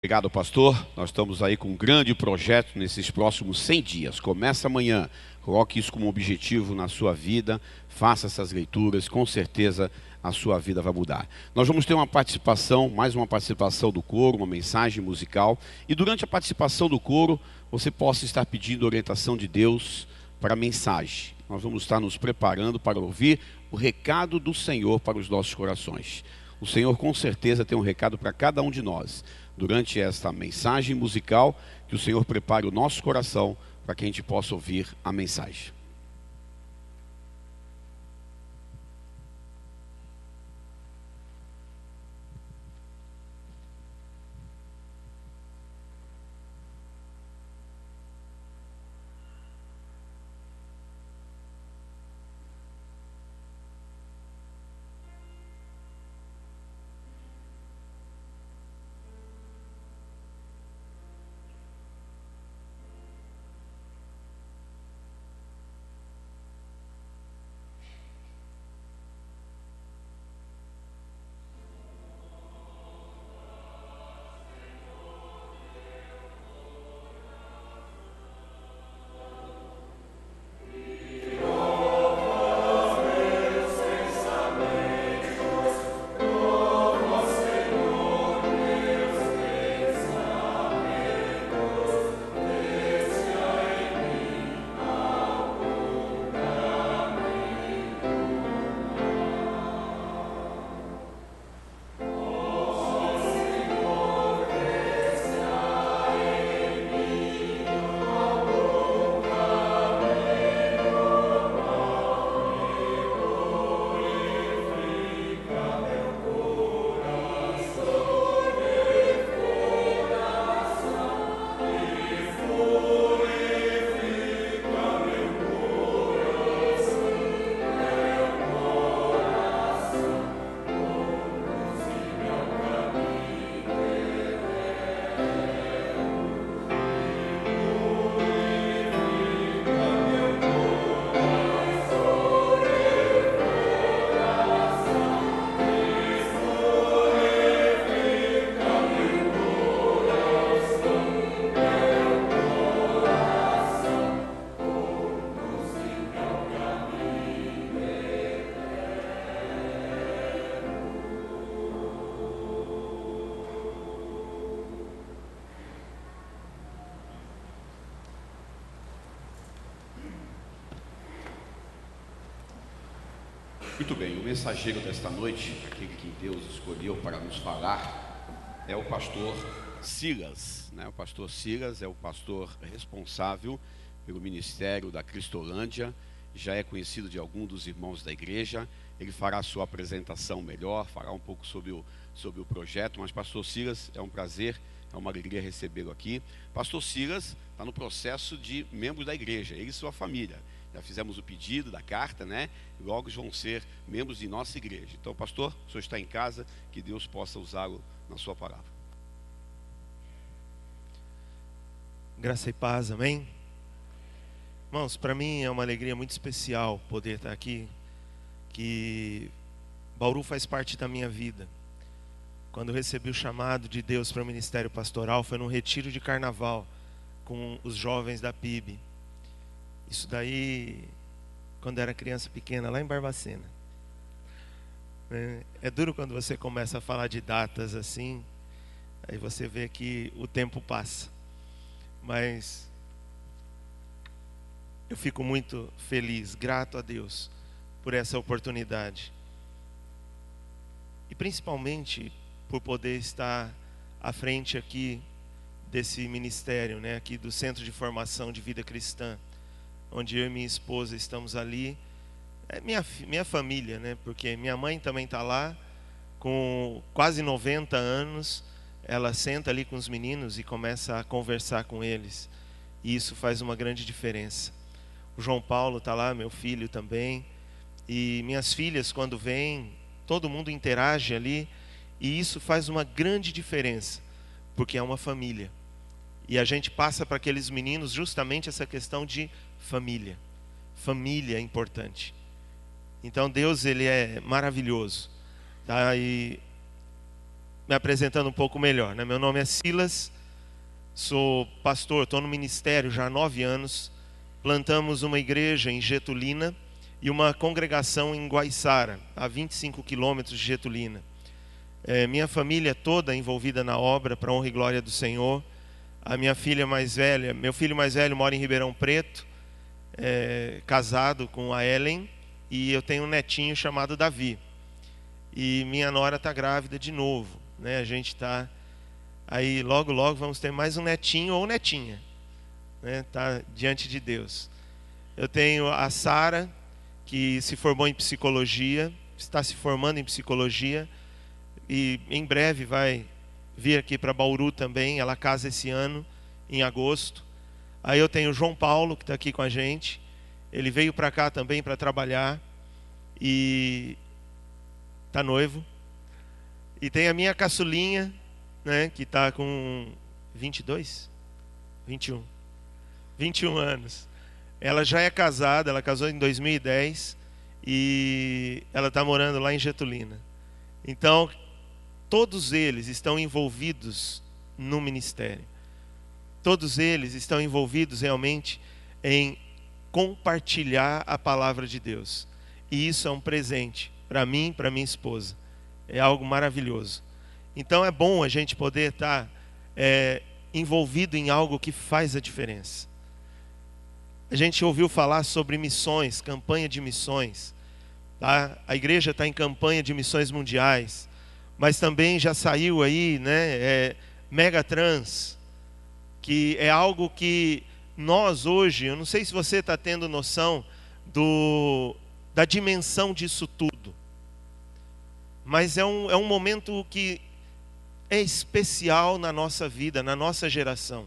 Obrigado, pastor. Nós estamos aí com um grande projeto nesses próximos 100 dias. Começa amanhã. Coloque isso como objetivo na sua vida. Faça essas leituras. Com certeza a sua vida vai mudar. Nós vamos ter uma participação, mais uma participação do coro, uma mensagem musical. E durante a participação do coro, você possa estar pedindo orientação de Deus para a mensagem. Nós vamos estar nos preparando para ouvir o recado do Senhor para os nossos corações. O Senhor com certeza tem um recado para cada um de nós. Durante esta mensagem musical, que o Senhor prepare o nosso coração para que a gente possa ouvir a mensagem. Muito bem, o mensageiro desta noite, aquele que Deus escolheu para nos falar, é o pastor Silas, né? O pastor Silas é o pastor responsável pelo ministério da Cristolândia, já é conhecido de algum dos irmãos da igreja. Ele fará a sua apresentação melhor, fará um pouco sobre o projeto, mas pastor Silas, é um prazer, é uma alegria recebê-lo aqui. Pastor Silas está no processo de membros da igreja, ele e sua família. Já fizemos o pedido da carta, né? Logo vão ser membros de nossa igreja. Então, pastor, o senhor está em casa, que Deus possa usá-lo na sua palavra. Graça e paz, amém? Irmãos, para mim é uma alegria muito especial poder estar aqui, que Bauru faz parte da minha vida. Quando eu recebi o chamado de Deus para o ministério pastoral, foi num retiro de carnaval com os jovens da PIB. Isso daí, quando era criança pequena, lá em Barbacena. É duro quando você começa a falar de datas assim, aí você vê que o tempo passa. Mas eu fico muito feliz, grato a Deus por essa oportunidade. E principalmente por poder estar à frente aqui desse ministério, né, aqui do Centro de Formação de Vida Cristã, onde eu e minha esposa estamos ali. É minha família, né? Porque minha mãe também está lá, com quase 90 anos. Ela senta ali com os meninos e começa a conversar com eles. E isso faz uma grande diferença. O João Paulo está lá, meu filho também. E minhas filhas, quando vêm, todo mundo interage ali. E isso faz uma grande diferença, porque é uma família. E a gente passa para aqueles meninos justamente essa questão de família. Família é importante. Então Deus, ele é maravilhoso, tá? E me apresentando um pouco melhor, né? Meu nome é Silas, sou pastor, estou no ministério já há 9 anos. Plantamos uma igreja em Getulina e uma congregação em Guaiçara, a 25 quilômetros de Getulina. Minha família toda envolvida na obra, para a honra e glória do Senhor. A minha filha mais velha, meu filho mais velho mora em Ribeirão Preto, casado com a Ellen, e eu tenho um netinho chamado Davi. E minha nora está grávida de novo, né? A gente está aí, logo vamos ter mais um netinho ou netinha, né? Tá diante de Deus. Eu tenho a Sara, que se formou em psicologia, está se formando em psicologia, e em breve vai vir aqui para Bauru também. Ela casa esse ano, em agosto. Aí eu tenho o João Paulo, que está aqui com a gente. Ele veio para cá também para trabalhar e está noivo. E tem a minha caçulinha, né, que está com 21 anos. Ela já é casada, ela casou em 2010 e ela está morando lá em Getulina. Então, todos eles estão envolvidos no ministério. Todos eles estão envolvidos realmente em compartilhar a palavra de Deus. E isso é um presente para mim, para minha esposa. É algo maravilhoso. Então é bom a gente poder estar envolvido em algo que faz a diferença. A gente ouviu falar sobre missões, campanha de missões. Tá? A igreja está em campanha de missões mundiais. Mas também já saiu aí, né, Megatrans, que é algo que nós hoje, eu não sei se você está tendo noção da dimensão disso tudo, mas é um momento que é especial na nossa vida, na nossa geração,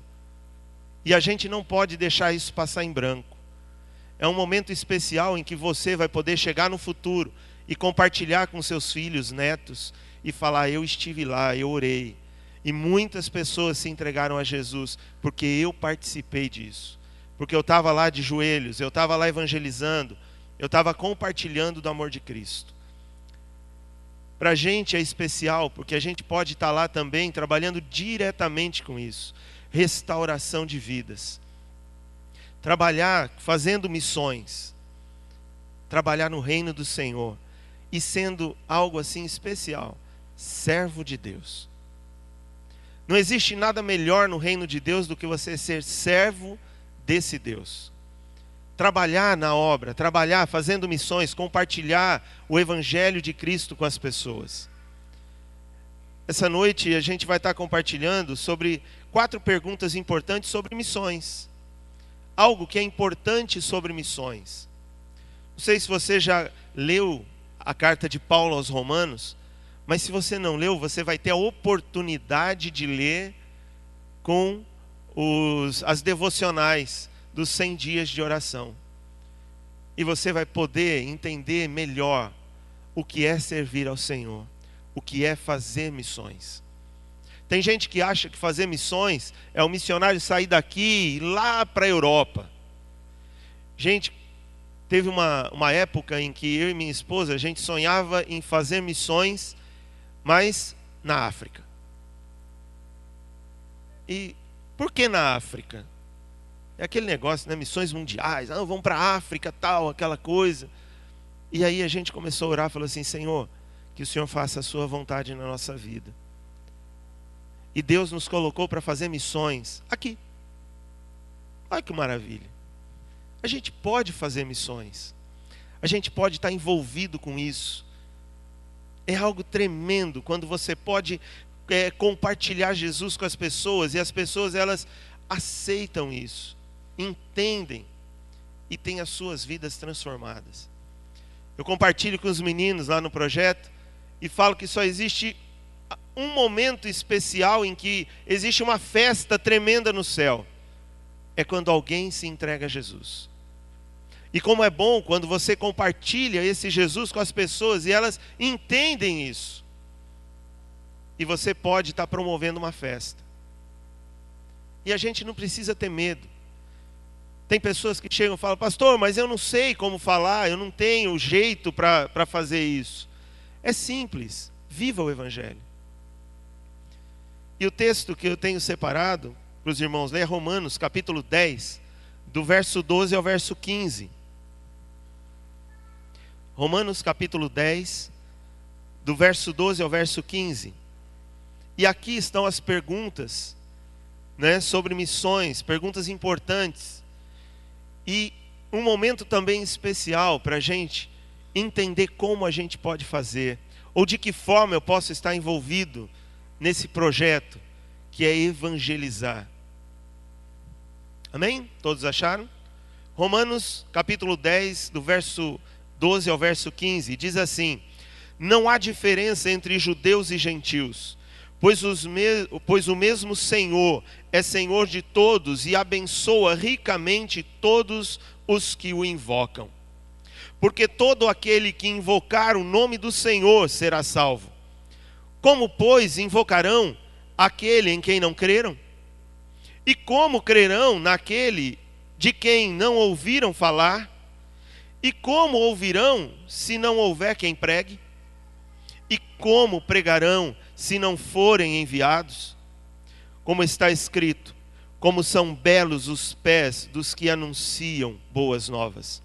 e a gente não pode deixar isso passar em branco. É um momento especial em que você vai poder chegar no futuro e compartilhar com seus filhos, netos, e falar: eu estive lá, eu orei, e muitas pessoas se entregaram a Jesus, porque eu participei disso, porque eu estava lá de joelhos, eu estava lá evangelizando, eu estava compartilhando do amor de Cristo. Para a gente é especial, porque a gente pode estar lá também, trabalhando diretamente com isso, restauração de vidas, trabalhar, fazendo missões, trabalhar no reino do Senhor, e sendo algo assim especial, servo de Deus. Não existe nada melhor no reino de Deus do que você ser servo desse Deus. Trabalhar na obra, trabalhar fazendo missões, compartilhar o evangelho de Cristo com as pessoas. Essa noite a gente vai estar compartilhando sobre 4 perguntas importantes sobre missões. Algo que é importante sobre missões. Não sei se você já leu a carta de Paulo aos Romanos, mas se você não leu, você vai ter a oportunidade de ler com as devocionais dos 100 dias de oração. E você vai poder entender melhor o que é servir ao Senhor, o que é fazer missões. Tem gente que acha que fazer missões é o missionário sair daqui e ir lá para a Europa. Gente, teve uma época em que eu e minha esposa, a gente sonhava em fazer missões, mas na África. E por que na África? É aquele negócio, né? Missões mundiais, vamos para a África, tal, aquela coisa. E aí a gente começou a orar, falou assim: Senhor, que o Senhor faça a sua vontade na nossa vida. E Deus nos colocou para fazer missões aqui. Olha que maravilha. A gente pode fazer missões. A gente pode estar envolvido com isso. É algo tremendo quando você pode compartilhar Jesus com as pessoas, e as pessoas, elas aceitam isso, entendem e têm as suas vidas transformadas. Eu compartilho com os meninos lá no projeto e falo que só existe um momento especial em que existe uma festa tremenda no céu. É quando alguém se entrega a Jesus. E como é bom quando você compartilha esse Jesus com as pessoas e elas entendem isso. E você pode estar promovendo uma festa. E a gente não precisa ter medo. Tem pessoas que chegam e falam: pastor, mas eu não sei como falar, eu não tenho jeito para fazer isso. É simples, viva o Evangelho. E o texto que eu tenho separado para os irmãos ler é Romanos, capítulo 10, do verso 12 ao verso 15. Romanos, capítulo 10, do verso 12 ao verso 15. E aqui estão as perguntas, né, sobre missões, perguntas importantes. E um momento também especial para a gente entender como a gente pode fazer, ou de que forma eu posso estar envolvido nesse projeto, que é evangelizar. Amém? Todos acharam? Romanos capítulo 10, do verso 12 ao verso 15, diz assim: não há diferença entre judeus e gentios, pois o mesmo Senhor é Senhor de todos e abençoa ricamente todos os que o invocam. Porque todo aquele que invocar o nome do Senhor será salvo. Como, pois, invocarão aquele em quem não creram? E como crerão naquele de quem não ouviram falar? E como ouvirão se não houver quem pregue? E como pregarão se não forem enviados? Como está escrito: como são belos os pés dos que anunciam boas novas.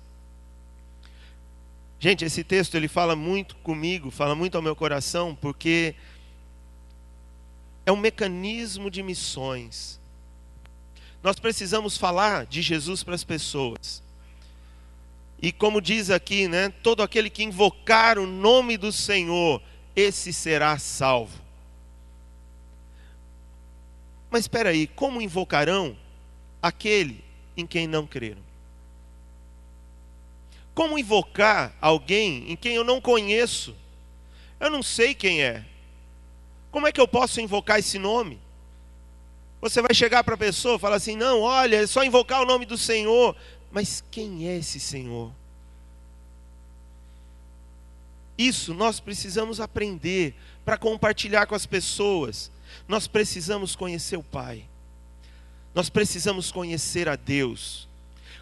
Gente, esse texto ele fala muito comigo, fala muito ao meu coração, porque é um mecanismo de missões. Nós precisamos falar de Jesus para as pessoas. E como diz aqui, né, todo aquele que invocar o nome do Senhor, esse será salvo. Mas espera aí, como invocarão aquele em quem não creram? Como invocar alguém em quem eu não conheço? Eu não sei quem é. Como é que eu posso invocar esse nome? Você vai chegar para a pessoa e falar assim: não, olha, é só invocar o nome do Senhor. Mas quem é esse Senhor? Isso nós precisamos aprender para compartilhar com as pessoas. Nós precisamos conhecer o Pai. Nós precisamos conhecer a Deus.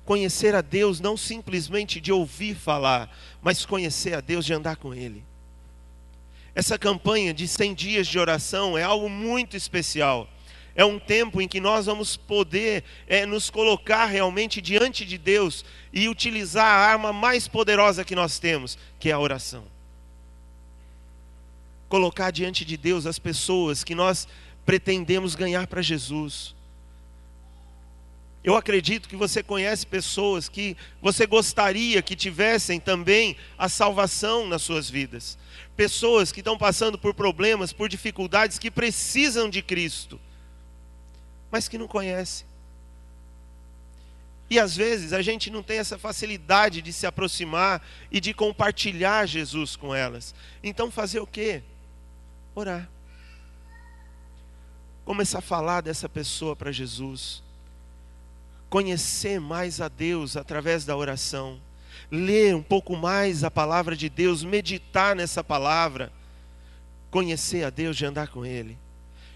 Conhecer a Deus não simplesmente de ouvir falar, mas conhecer a Deus de andar com Ele. Essa campanha de 100 dias de oração é algo muito especial. É um tempo em que nós vamos poder nos colocar realmente diante de Deus e utilizar a arma mais poderosa que nós temos, que é a oração. Colocar diante de Deus as pessoas que nós pretendemos ganhar para Jesus. Eu acredito que você conhece pessoas que você gostaria que tivessem também a salvação nas suas vidas. Pessoas que estão passando por problemas, por dificuldades, que precisam de Cristo, mas que não conhecem. E às vezes a gente não tem essa facilidade de se aproximar e de compartilhar Jesus com elas. Então fazer o quê? Orar. Começar a falar dessa pessoa para Jesus. Conhecer mais a Deus através da oração. Ler um pouco mais a palavra de Deus, meditar nessa palavra. Conhecer a Deus e andar com Ele.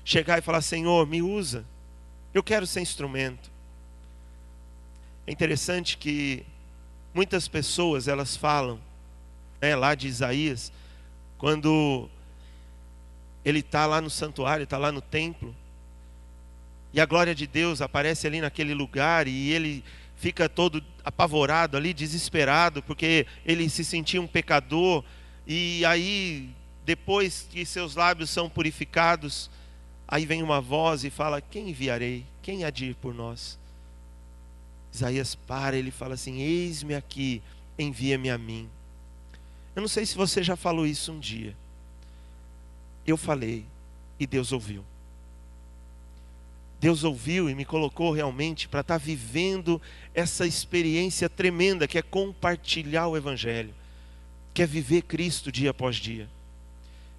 Chegar e falar: Senhor, me usa. Eu quero ser instrumento. É interessante que muitas pessoas elas falam, lá de Isaías, quando ele está lá no santuário, está lá no templo, e a glória de Deus aparece ali naquele lugar, e ele fica todo apavorado ali, desesperado, porque ele se sentia um pecador, e aí, depois que seus lábios são purificados, aí vem uma voz e fala: quem enviarei? Quem há de ir por nós? Isaías para, ele fala assim: eis-me aqui, envia-me a mim. Eu não sei se você já falou isso um dia. Eu falei, e Deus ouviu. Deus ouviu e me colocou realmente para estar vivendo essa experiência tremenda que é compartilhar o Evangelho, que é viver Cristo dia após dia,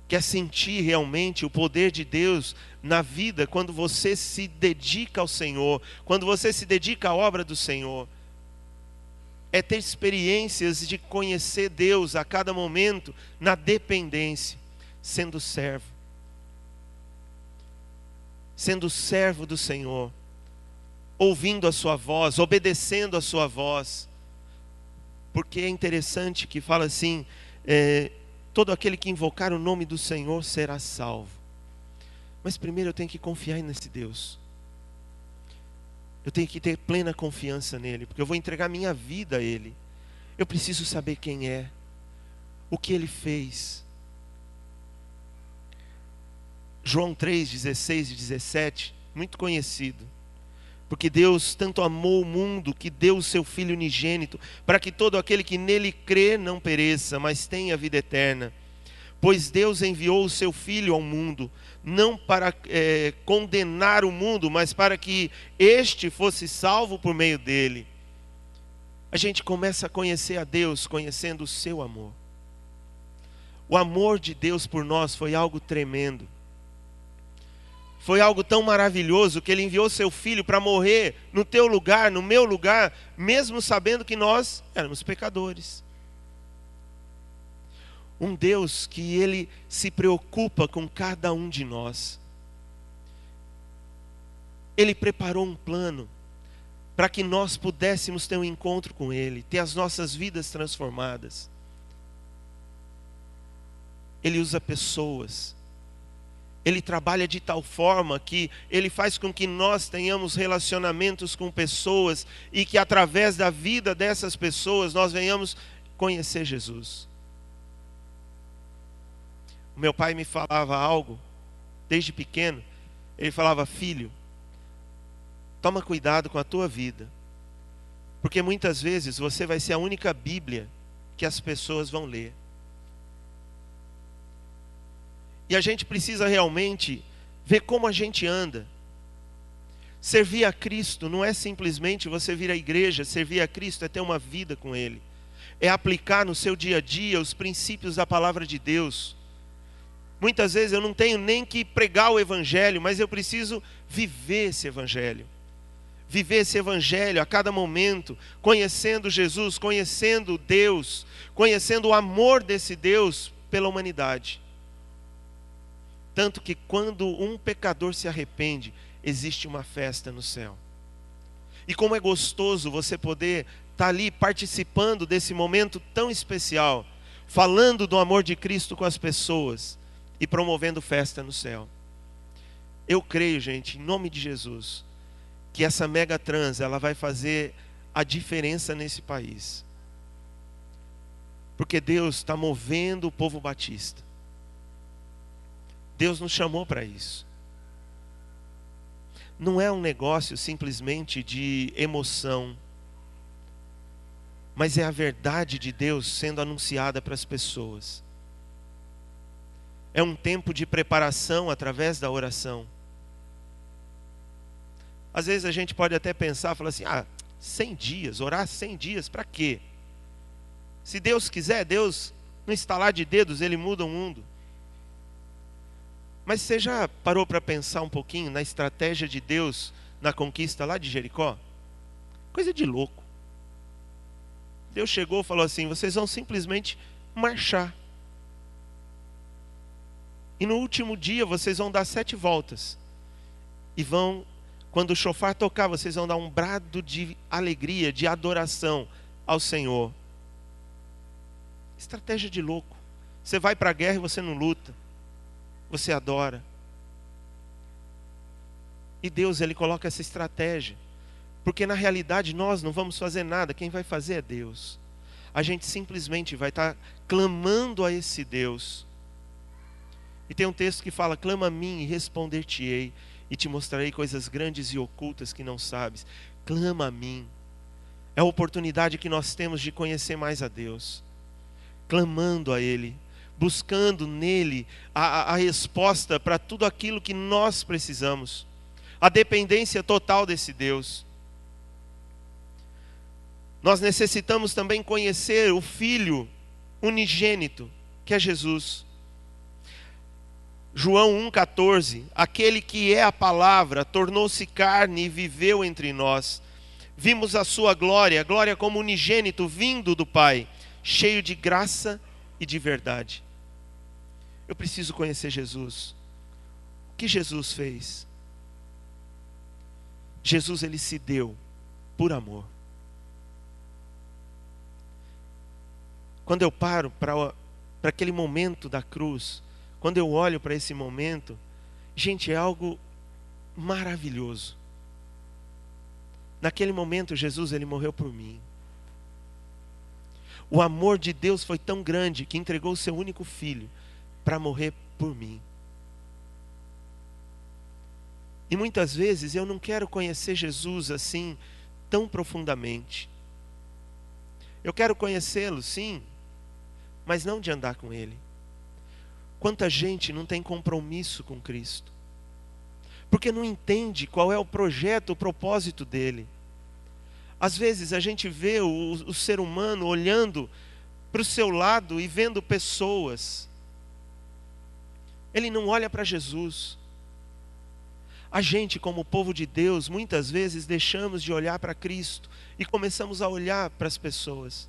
que é sentir realmente o poder de Deus na vida quando você se dedica ao Senhor, quando você se dedica à obra do Senhor. É ter experiências de conhecer Deus a cada momento na dependência, sendo servo. Sendo servo do Senhor, ouvindo a sua voz, obedecendo a sua voz. Porque é interessante que fala assim, todo aquele que invocar o nome do Senhor será salvo. Mas primeiro eu tenho que confiar nesse Deus. Eu tenho que ter plena confiança nele, porque eu vou entregar minha vida a ele. Eu preciso saber quem é, o que ele fez. João 3, 16 e 17, muito conhecido. Porque Deus tanto amou o mundo que deu o seu Filho unigênito, para que todo aquele que nele crê não pereça, mas tenha vida eterna. Pois Deus enviou o seu Filho ao mundo, não para condenar o mundo, mas para que este fosse salvo por meio dele. A gente começa a conhecer a Deus conhecendo o seu amor. O amor de Deus por nós foi algo tremendo. Foi algo tão maravilhoso que ele enviou seu Filho para morrer no teu lugar, no meu lugar, mesmo sabendo que nós éramos pecadores. Um Deus que ele se preocupa com cada um de nós. Ele preparou um plano para que nós pudéssemos ter um encontro com ele, ter as nossas vidas transformadas. Ele usa pessoas. Ele trabalha de tal forma que ele faz com que nós tenhamos relacionamentos com pessoas e que através da vida dessas pessoas nós venhamos conhecer Jesus. O meu pai me falava algo, desde pequeno, ele falava: filho, toma cuidado com a tua vida, porque muitas vezes você vai ser a única Bíblia que as pessoas vão ler. E a gente precisa realmente ver como a gente anda. Servir a Cristo não é simplesmente você vir à igreja, servir a Cristo é ter uma vida com Ele. É aplicar no seu dia a dia os princípios da palavra de Deus. Muitas vezes eu não tenho nem que pregar o Evangelho, mas eu preciso viver esse Evangelho. Viver esse Evangelho a cada momento, conhecendo Jesus, conhecendo Deus, conhecendo o amor desse Deus pela humanidade. Tanto que quando um pecador se arrepende, existe uma festa no céu. E como é gostoso você poder estar ali participando desse momento tão especial, falando do amor de Cristo com as pessoas e promovendo festa no céu. Eu creio, gente, em nome de Jesus, que essa mega trans, ela vai fazer a diferença nesse país. Porque Deus está movendo o povo batista. Deus nos chamou para isso. Não é um negócio simplesmente de emoção, mas é a verdade de Deus sendo anunciada para as pessoas. É um tempo de preparação através da oração. Às vezes a gente pode até pensar, falar assim: 100 dias, orar 100 dias, para quê? Se Deus quiser, Deus, no estalar de dedos, Ele muda o mundo. Mas você já parou para pensar um pouquinho na estratégia de Deus na conquista lá de Jericó? Coisa de louco. Deus chegou e falou assim: vocês vão simplesmente marchar. E no último dia vocês vão dar 7 voltas. E vão, quando o chofar tocar, vocês vão dar um brado de alegria, de adoração ao Senhor. Estratégia de louco. Você vai para a guerra e você não luta. Você adora. E Deus, Ele coloca essa estratégia. Porque na realidade nós não vamos fazer nada. Quem vai fazer é Deus. A gente simplesmente vai estar clamando a esse Deus. E tem um texto que fala: clama a mim e responder-te-ei, e te mostrarei coisas grandes e ocultas que não sabes. Clama a mim. É a oportunidade que nós temos de conhecer mais a Deus. Clamando a Ele, buscando nele a resposta para tudo aquilo que nós precisamos. A dependência total desse Deus. Nós necessitamos também conhecer o Filho unigênito, que é Jesus. João 1,14, aquele que é a palavra, tornou-se carne e viveu entre nós. Vimos a sua glória, a glória como unigênito vindo do Pai, cheio de graça e de verdade. Eu preciso conhecer Jesus. O que Jesus fez? Jesus, Ele se deu por amor. Quando eu paro para aquele momento da cruz, quando eu olho para esse momento, Gente, é algo maravilhoso. Naquele momento, Jesus, ele morreu por mim. O amor de Deus foi tão grande que entregou o seu único filho para morrer por mim. E muitas vezes eu não quero conhecer Jesus assim tão profundamente. Eu quero conhecê-lo, sim, mas não de andar com Ele. Quanta gente não tem compromisso com Cristo, porque não entende qual é o projeto, o propósito dele. Às vezes a gente vê o ser humano olhando para o seu lado e vendo pessoas. Ele não olha para Jesus. A gente, como povo de Deus, muitas vezes deixamos de olhar para Cristo e começamos a olhar para as pessoas.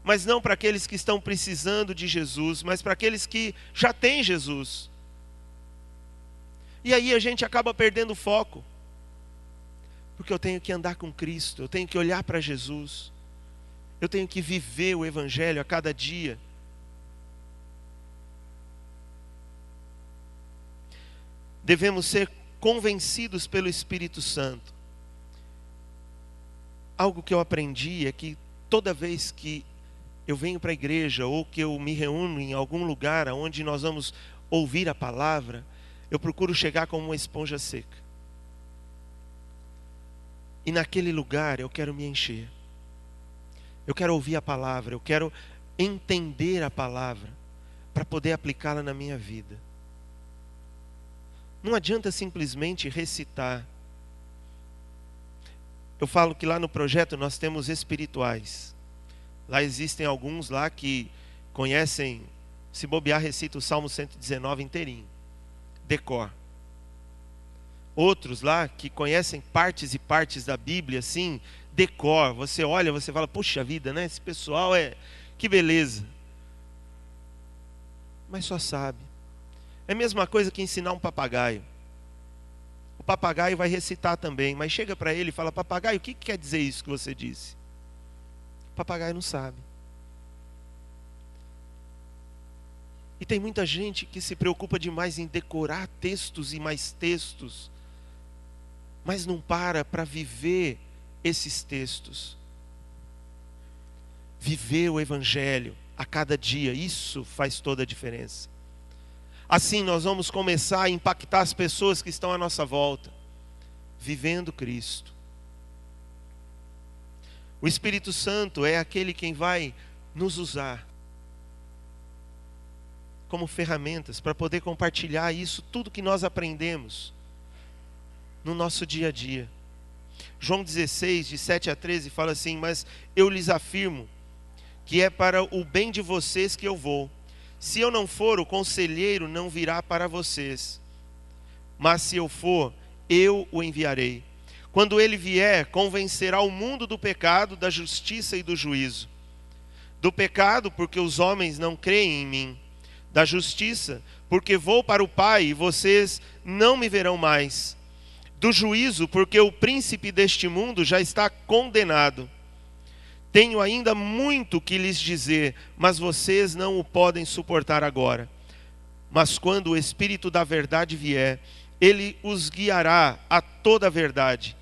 Mas não para aqueles que estão precisando de Jesus, mas para aqueles que já têm Jesus. E aí a gente acaba perdendo o foco. Porque eu tenho que andar com Cristo, eu tenho que olhar para Jesus. Eu tenho que viver o Evangelho a cada dia. Devemos ser convencidos pelo Espírito Santo. Algo que eu aprendi é que toda vez que eu venho para a igreja ou que eu me reúno em algum lugar onde nós vamos ouvir a palavra, eu procuro chegar como uma esponja seca. E naquele lugar eu quero me encher. Eu quero ouvir a palavra, eu quero entender a palavra para poder aplicá-la na minha vida. Não adianta simplesmente recitar. Eu falo que lá no projeto nós temos espirituais. Lá existem alguns lá que conhecem, se bobear, recita o Salmo 119 inteirinho, decor. Outros lá que conhecem partes e partes da Bíblia, assim, decor. Você olha, você fala, puxa vida, né? Esse pessoal que beleza. Mas só sabe. É a mesma coisa que ensinar um papagaio. O papagaio vai recitar também, mas chega para ele e fala, papagaio, o que quer dizer isso que você disse? O papagaio não sabe. E tem muita gente que se preocupa demais em decorar textos e mais textos, mas não para viver esses textos. Viver o Evangelho a cada dia, isso faz toda a diferença. Assim nós vamos começar a impactar as pessoas que estão à nossa volta, vivendo Cristo. O Espírito Santo é aquele quem vai nos usar como ferramentas para poder compartilhar isso, tudo que nós aprendemos no nosso dia a dia. João 16, de 7 a 13, fala assim, mas eu lhes afirmo que é para o bem de vocês que eu vou. Se eu não for, o conselheiro não virá para vocês. Mas se eu for, eu o enviarei. Quando ele vier, convencerá o mundo do pecado, da justiça e do juízo. Do pecado, porque os homens não creem em mim. Da justiça, porque vou para o Pai e vocês não me verão mais. Do juízo, porque o príncipe deste mundo já está condenado. Tenho ainda muito que lhes dizer, mas vocês não o podem suportar agora. Mas quando o Espírito da verdade vier, ele os guiará a toda a verdade.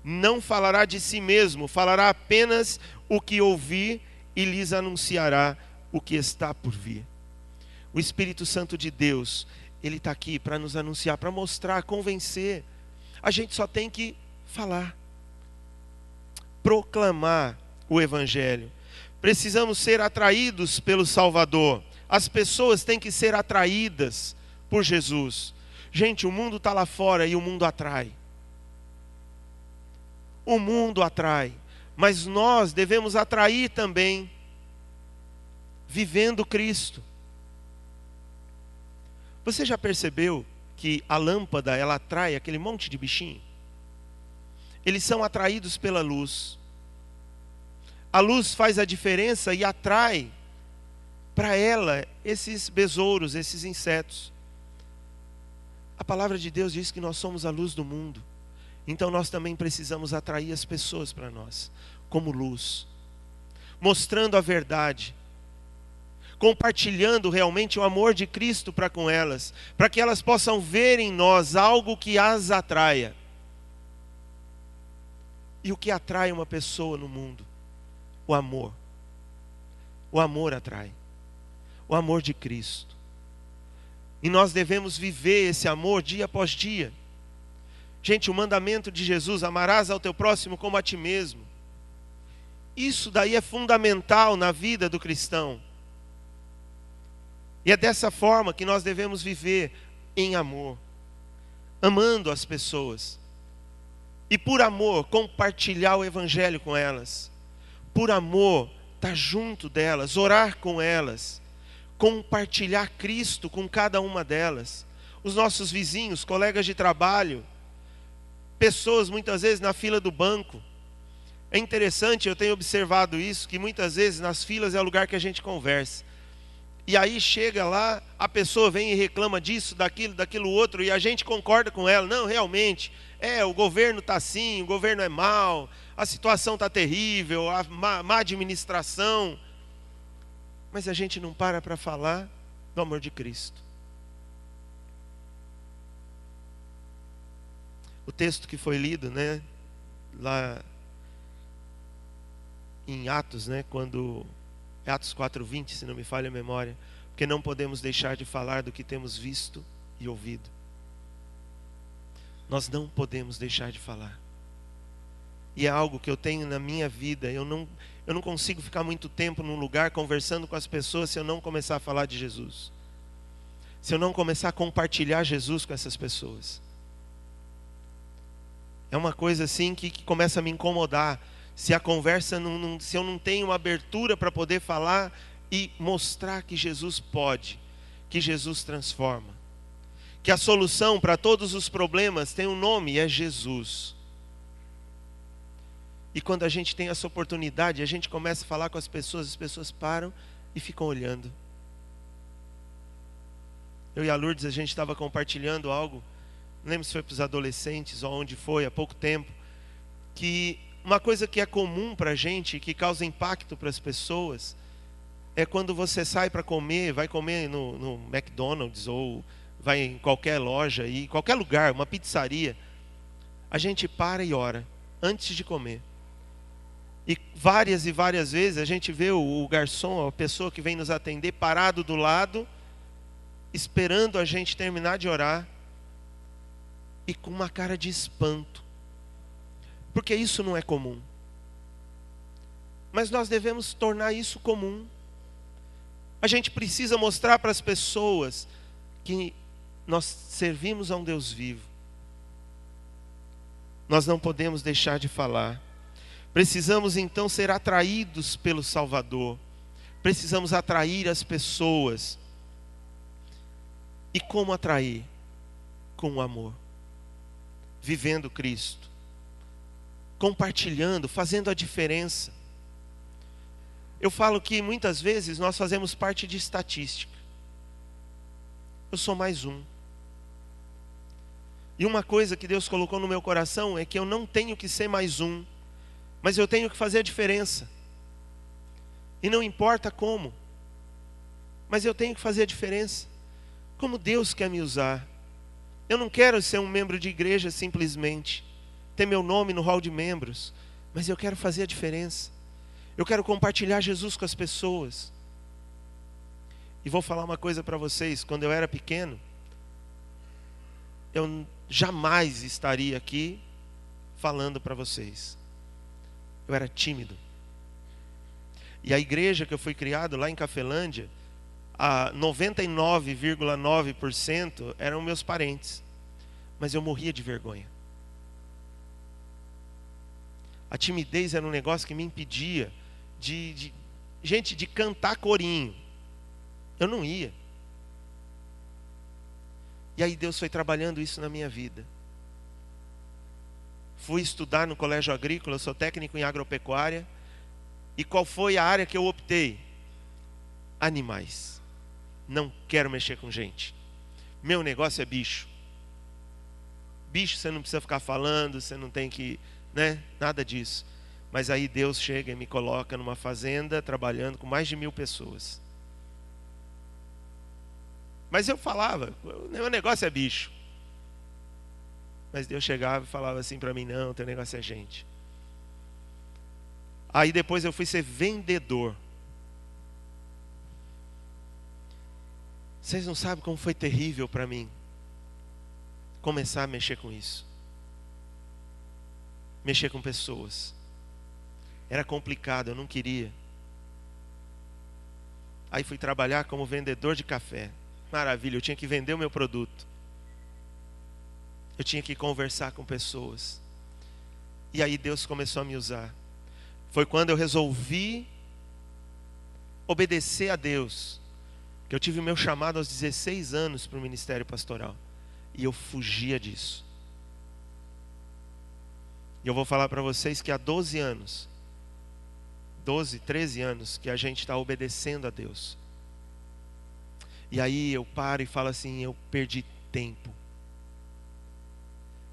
Não falará de si mesmo, falará apenas o que ouvir e lhes anunciará o que está por vir. O Espírito Santo de Deus, ele está aqui para nos anunciar, para mostrar, convencer. A gente só tem que falar, proclamar o Evangelho. Precisamos ser atraídos pelo Salvador. As pessoas têm que ser atraídas por Jesus. Gente, o mundo está lá fora e o mundo atrai. O mundo atrai, mas nós devemos atrair também, vivendo Cristo. Você já percebeu que a lâmpada, ela atrai aquele monte de bichinho? Eles são atraídos pela luz. A luz faz a diferença e atrai para ela esses besouros, esses insetos. A palavra de Deus diz que nós somos a luz do mundo. Então nós também precisamos atrair as pessoas para nós, como luz, mostrando a verdade, compartilhando realmente o amor de Cristo para com elas, para que elas possam ver em nós algo que as atraia. E o que atrai uma pessoa no mundo? O amor. O amor atrai. O amor de Cristo. E nós devemos viver esse amor dia após dia. Gente, o mandamento de Jesus, amarás ao teu próximo como a ti mesmo. Isso daí é fundamental na vida do cristão. E é dessa forma que nós devemos viver em amor, amando as pessoas. E por amor, compartilhar o evangelho com elas. Por amor, estar junto delas, orar com elas. Compartilhar Cristo com cada uma delas. Os nossos vizinhos, colegas de trabalho, pessoas muitas vezes na fila do banco. É interessante, eu tenho observado isso, que muitas vezes nas filas é o lugar que a gente conversa. E aí chega lá, a pessoa vem e reclama disso, daquilo outro, e a gente concorda com ela. Não, realmente, o governo está assim, o governo é mau, a situação está terrível, a má administração. Mas a gente não para falar do amor de Cristo. O texto que foi lido, né, lá em Atos, né, quando Atos 4:20, se não me falha a memória, porque não podemos deixar de falar do que temos visto e ouvido. Nós não podemos deixar de falar. E é algo que eu tenho na minha vida. Eu não consigo ficar muito tempo num lugar conversando com as pessoas se eu não começar a falar de Jesus. Se eu não começar a compartilhar Jesus com essas pessoas. É uma coisa assim que começa a me incomodar. Se a conversa, se eu não tenho uma abertura para poder falar e mostrar que Jesus pode, que Jesus transforma. Que a solução para todos os problemas tem um nome, é Jesus. E quando a gente tem essa oportunidade, a gente começa a falar com as pessoas param e ficam olhando. Eu e a Lourdes, a gente estava compartilhando algo, não lembro se foi para os adolescentes ou onde foi, há pouco tempo, que uma coisa que é comum para a gente, que causa impacto para as pessoas, é quando você sai para comer, vai comer no McDonald's ou vai em qualquer loja, em qualquer lugar, uma pizzaria, a gente para e ora antes de comer. E várias vezes a gente vê o garçom, a pessoa que vem nos atender, parado do lado, esperando a gente terminar de orar, e com uma cara de espanto. Porque isso não é comum. Mas nós devemos tornar isso comum. A gente precisa mostrar para as pessoas que nós servimos a um Deus vivo. Nós não podemos deixar de falar. Precisamos então ser atraídos pelo Salvador. Precisamos atrair as pessoas. E como atrair? Com o amor. Vivendo Cristo. Compartilhando, fazendo a diferença. Eu falo que muitas vezes nós fazemos parte de estatística. Eu sou mais um. E uma coisa que Deus colocou no meu coração é que eu não tenho que ser mais um, mas eu tenho que fazer a diferença. E não importa como, mas eu tenho que fazer a diferença. Como Deus quer me usar. Eu não quero ser um membro de igreja simplesmente, ter meu nome no hall de membros, mas eu quero fazer a diferença. Eu quero compartilhar Jesus com as pessoas. E vou falar uma coisa para vocês. Quando eu era pequeno, eu jamais estaria aqui falando para vocês. Eu era tímido. E a igreja que eu fui criado lá em Cafelândia, a 99,9% eram meus parentes. Mas eu morria de vergonha. A timidez era um negócio que me impedia de cantar corinho. Eu não ia. E aí Deus foi trabalhando isso na minha vida. Fui estudar no colégio agrícola, eu sou técnico em agropecuária. E qual foi a área que eu optei? Animais. Não quero mexer com gente. Meu negócio é bicho. Bicho você não precisa ficar falando, você não tem que, nada disso. Mas aí Deus chega e me coloca numa fazenda trabalhando com mais de 1000 pessoas. Mas eu falava, o meu negócio é bicho. Mas Deus chegava e falava assim para mim, não, teu negócio é gente. Aí depois eu fui ser vendedor. Vocês não sabem como foi terrível para mim começar a mexer com isso. Mexer com pessoas. Era complicado, eu não queria. Aí fui trabalhar como vendedor de café. Maravilha, eu tinha que vender o meu produto. Eu tinha que conversar com pessoas. E aí Deus começou a me usar. Foi quando eu resolvi obedecer a Deus, que eu tive o meu chamado aos 16 anos para o ministério pastoral. E eu fugia disso. E eu vou falar para vocês que há 12 anos, 13 anos, que a gente está obedecendo a Deus. E aí eu paro e falo assim, eu perdi tempo.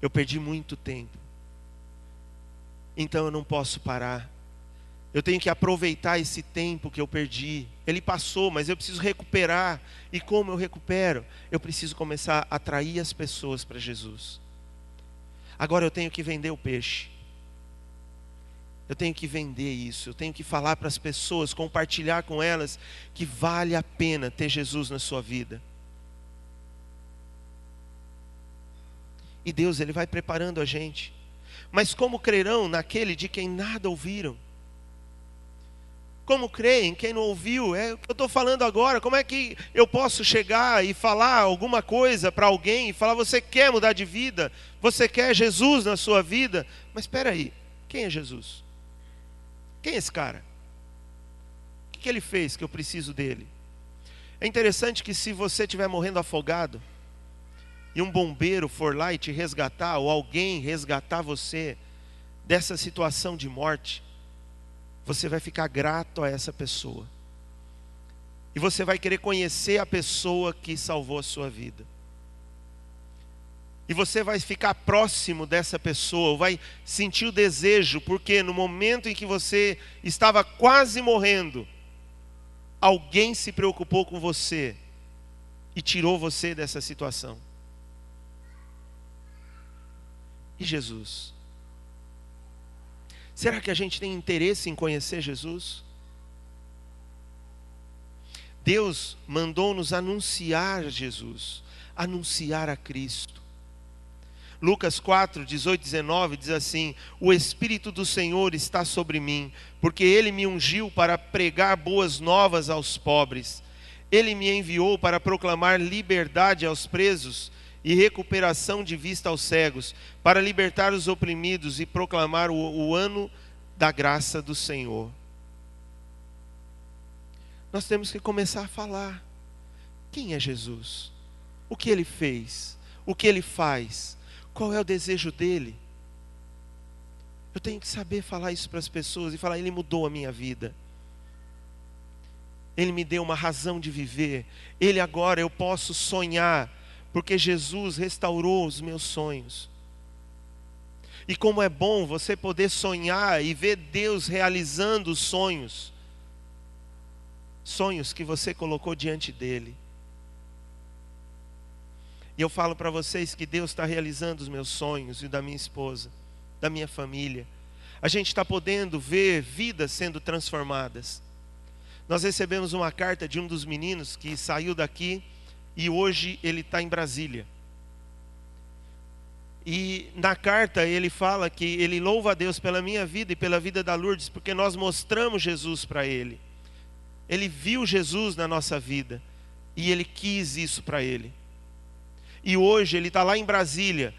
Eu perdi muito tempo. Então eu não posso parar. Eu tenho que aproveitar esse tempo que eu perdi. Ele passou, mas eu preciso recuperar. E como eu recupero? Eu preciso começar a atrair as pessoas para Jesus. Agora eu tenho que vender o peixe. Eu tenho que vender isso. Eu tenho que falar para as pessoas, compartilhar com elas que vale a pena ter Jesus na sua vida. E Deus, Ele vai preparando a gente. Mas como crerão naquele de quem nada ouviram? Como creem quem não ouviu? É o que eu estou falando agora. Como é que eu posso chegar e falar alguma coisa para alguém e falar, você quer mudar de vida? Você quer Jesus na sua vida? Mas espera aí, quem é Jesus? Quem é esse cara? O que ele fez que eu preciso dele? É interessante que se você estiver morrendo afogado e um bombeiro for lá e te resgatar, ou alguém resgatar você dessa situação de morte, você vai ficar grato a essa pessoa. E você vai querer conhecer a pessoa que salvou a sua vida. E você vai ficar próximo dessa pessoa, vai sentir o desejo, porque no momento em que você estava quase morrendo, alguém se preocupou com você e tirou você dessa situação. E Jesus? Será que a gente tem interesse em conhecer Jesus? Deus mandou-nos anunciar Jesus, anunciar a Cristo. Lucas 4, 18, 19 diz assim: o Espírito do Senhor está sobre mim, porque Ele me ungiu para pregar boas novas aos pobres. Ele me enviou para proclamar liberdade aos presos e recuperação de vista aos cegos, para libertar os oprimidos e proclamar o ano da graça do Senhor. Nós temos que começar a falar. Quem é Jesus? O que Ele fez? O que Ele faz? Qual é o desejo dEle? Eu tenho que saber falar isso para as pessoas e falar, Ele mudou a minha vida. Ele me deu uma razão de viver. Ele agora eu posso sonhar, porque Jesus restaurou os meus sonhos. E como é bom você poder sonhar e ver Deus realizando os sonhos. Sonhos que você colocou diante dEle. E eu falo para vocês que Deus está realizando os meus sonhos e da minha esposa, da minha família. A gente está podendo ver vidas sendo transformadas. Nós recebemos uma carta de um dos meninos que saiu daqui e hoje ele está em Brasília. E na carta ele fala que ele louva a Deus pela minha vida e pela vida da Lourdes, porque nós mostramos Jesus para ele. Ele viu Jesus na nossa vida e ele quis isso para ele. E hoje ele está lá em Brasília,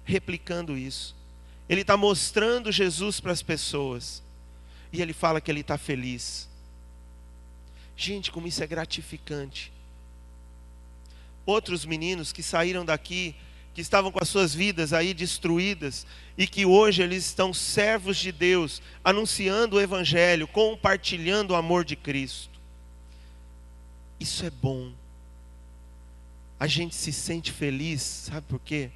replicando isso. Ele está mostrando Jesus para as pessoas. E ele fala que ele está feliz. Gente, como isso é gratificante. Outros meninos que saíram daqui, que estavam com as suas vidas aí destruídas, e que hoje eles estão servos de Deus, anunciando o Evangelho, compartilhando o amor de Cristo. Isso é bom. A gente se sente feliz, sabe por quê?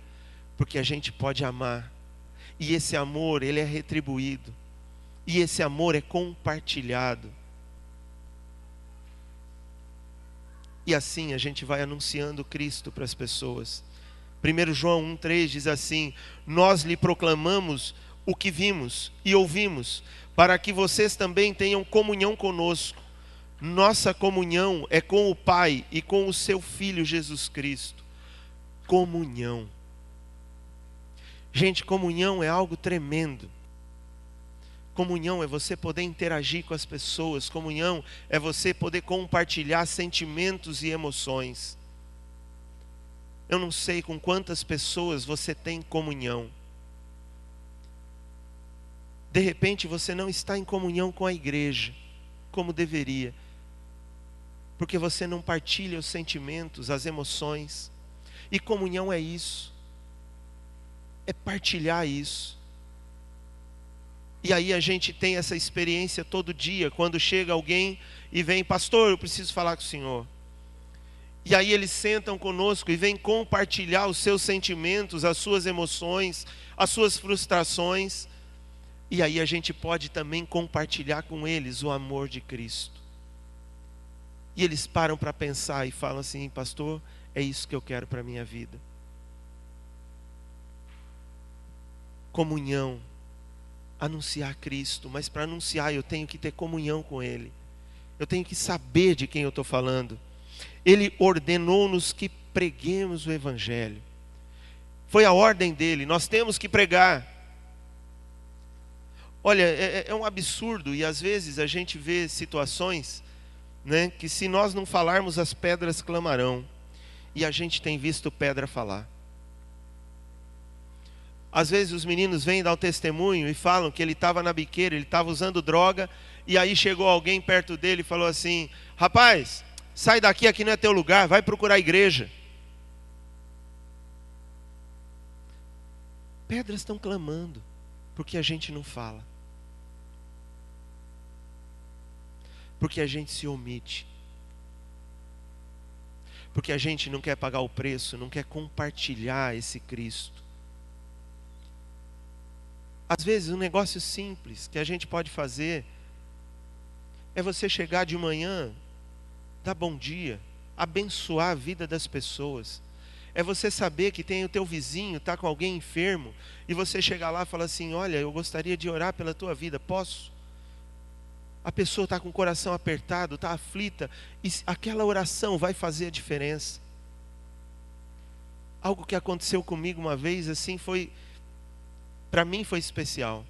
Porque a gente pode amar. E esse amor, ele é retribuído. E esse amor é compartilhado. E assim a gente vai anunciando Cristo para as pessoas. 1 João 1,3 diz assim: nós lhe proclamamos o que vimos e ouvimos, para que vocês também tenham comunhão conosco. Nossa comunhão é com o Pai e com o seu Filho Jesus Cristo. Comunhão. Gente, comunhão é algo tremendo. Comunhão é você poder interagir com as pessoas. Comunhão é você poder compartilhar sentimentos e emoções. Eu não sei com quantas pessoas você tem comunhão. De repente você não está em comunhão com a igreja, como deveria. Porque você não partilha os sentimentos, as emoções. E comunhão é isso. É partilhar isso. E aí a gente tem essa experiência todo dia, quando chega alguém e vem: pastor, eu preciso falar com o senhor. E aí eles sentam conosco e vêm compartilhar os seus sentimentos, as suas emoções, as suas frustrações. E aí a gente pode também compartilhar com eles o amor de Cristo. E eles param para pensar e falam assim: pastor, é isso que eu quero para a minha vida. Comunhão. Anunciar Cristo, mas para anunciar eu tenho que ter comunhão com Ele. Eu tenho que saber de quem eu estou falando. Ele ordenou-nos que preguemos o Evangelho. Foi a ordem dele, nós temos que pregar. Olha, é um absurdo, e às vezes a gente vê situações, né, que se nós não falarmos, as pedras clamarão. E a gente tem visto pedra falar. Às vezes os meninos vêm dar o testemunho e falam que ele estava na biqueira, ele estava usando droga, e aí chegou alguém perto dele e falou assim: rapaz, sai daqui, aqui não é teu lugar, vai procurar a igreja. Pedras estão clamando, porque a gente não fala. Porque a gente se omite. Porque a gente não quer pagar o preço, não quer compartilhar esse Cristo. Às vezes um negócio simples que a gente pode fazer é você chegar de manhã, dar bom dia, abençoar a vida das pessoas. É você saber que tem o teu vizinho, está com alguém enfermo, e você chegar lá e falar assim: olha, eu gostaria de orar pela tua vida, posso? A pessoa está com o coração apertado, está aflita, e aquela oração vai fazer a diferença. Algo que aconteceu comigo uma vez, assim, para mim foi especial.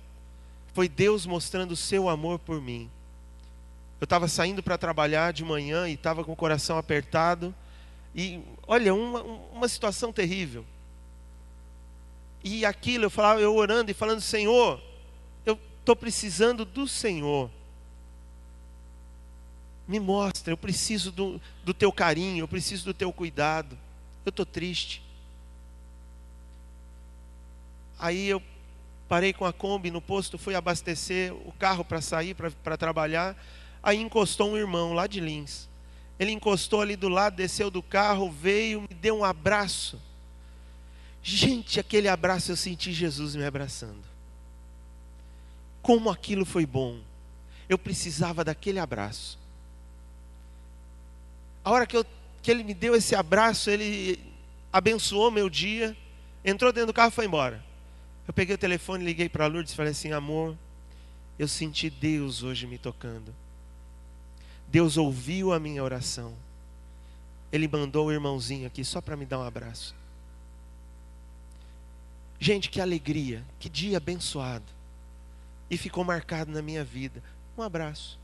Foi Deus mostrando o seu amor por mim. Eu estava saindo para trabalhar de manhã e estava com o coração apertado. E olha, uma situação terrível. E aquilo eu orando e falando: Senhor, eu estou precisando do Senhor. Me mostra, eu preciso do teu carinho, eu preciso do teu cuidado. Eu estou triste. Aí eu parei com a Kombi no posto, fui abastecer o carro para sair, para trabalhar. Aí encostou um irmão lá de Lins. Ele encostou ali do lado, desceu do carro, veio, me deu um abraço. Gente, aquele abraço eu senti Jesus me abraçando. Como aquilo foi bom. Eu precisava daquele abraço. A hora que ele me deu esse abraço, ele abençoou meu dia, entrou dentro do carro e foi embora. Eu peguei o telefone, liguei para a Lourdes e falei assim: amor, eu senti Deus hoje me tocando. Deus ouviu a minha oração. Ele mandou o irmãozinho aqui só para me dar um abraço. Gente, que alegria, que dia abençoado. E ficou marcado na minha vida. Um abraço.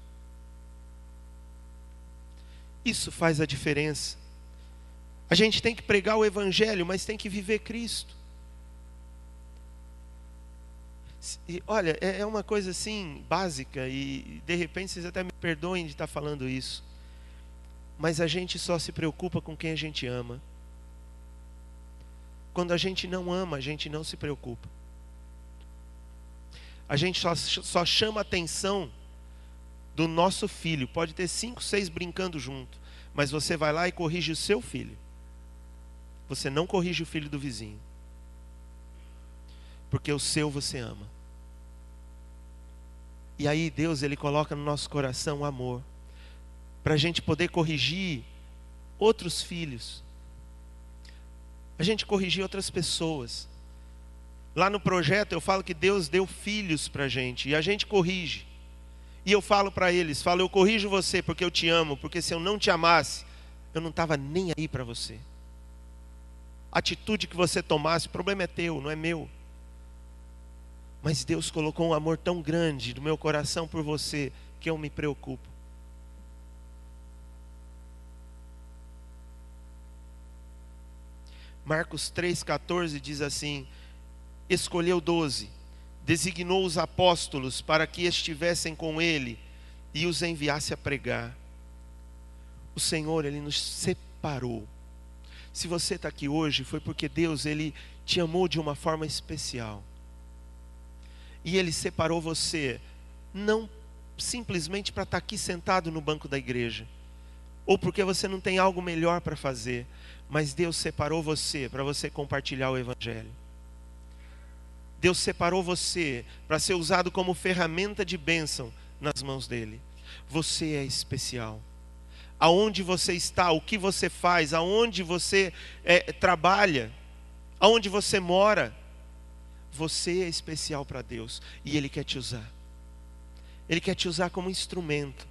Isso faz a diferença. A gente tem que pregar o Evangelho, mas tem que viver Cristo. E, olha, é uma coisa assim básica, e de repente vocês até me perdoem de estar falando isso, mas a gente só se preocupa com quem a gente ama. Quando a gente não ama, a gente não se preocupa. A gente só chama a atenção do nosso filho. Pode ter 5, 6 brincando junto, mas você vai lá e corrige o seu filho. Você não corrige o filho do vizinho, porque o seu você ama. E aí Deus, Ele coloca no nosso coração o amor, para a gente poder corrigir outros filhos. A gente corrigir outras pessoas. Lá no projeto eu falo que Deus deu filhos para a gente, e a gente corrige. E eu falo para eles, eu corrijo você porque eu te amo, porque se eu não te amasse, eu não estava nem aí para você. A atitude que você tomasse, o problema é teu, não é meu. Mas Deus colocou um amor tão grande no meu coração por você, que eu me preocupo. Marcos 3,14 diz assim: escolheu 12, designou os apóstolos para que estivessem com ele e os enviasse a pregar. O Senhor, Ele nos separou. Se você está aqui hoje, foi porque Deus, Ele te amou de uma forma especial. E Ele separou você, não simplesmente para estar aqui sentado no banco da igreja, ou porque você não tem algo melhor para fazer, mas Deus separou você para você compartilhar o Evangelho. Deus separou você para ser usado como ferramenta de bênção nas mãos dEle. Você é especial. Aonde você está, o que você faz, aonde você trabalha, aonde você mora, você é especial para Deus e Ele quer te usar. Ele quer te usar como instrumento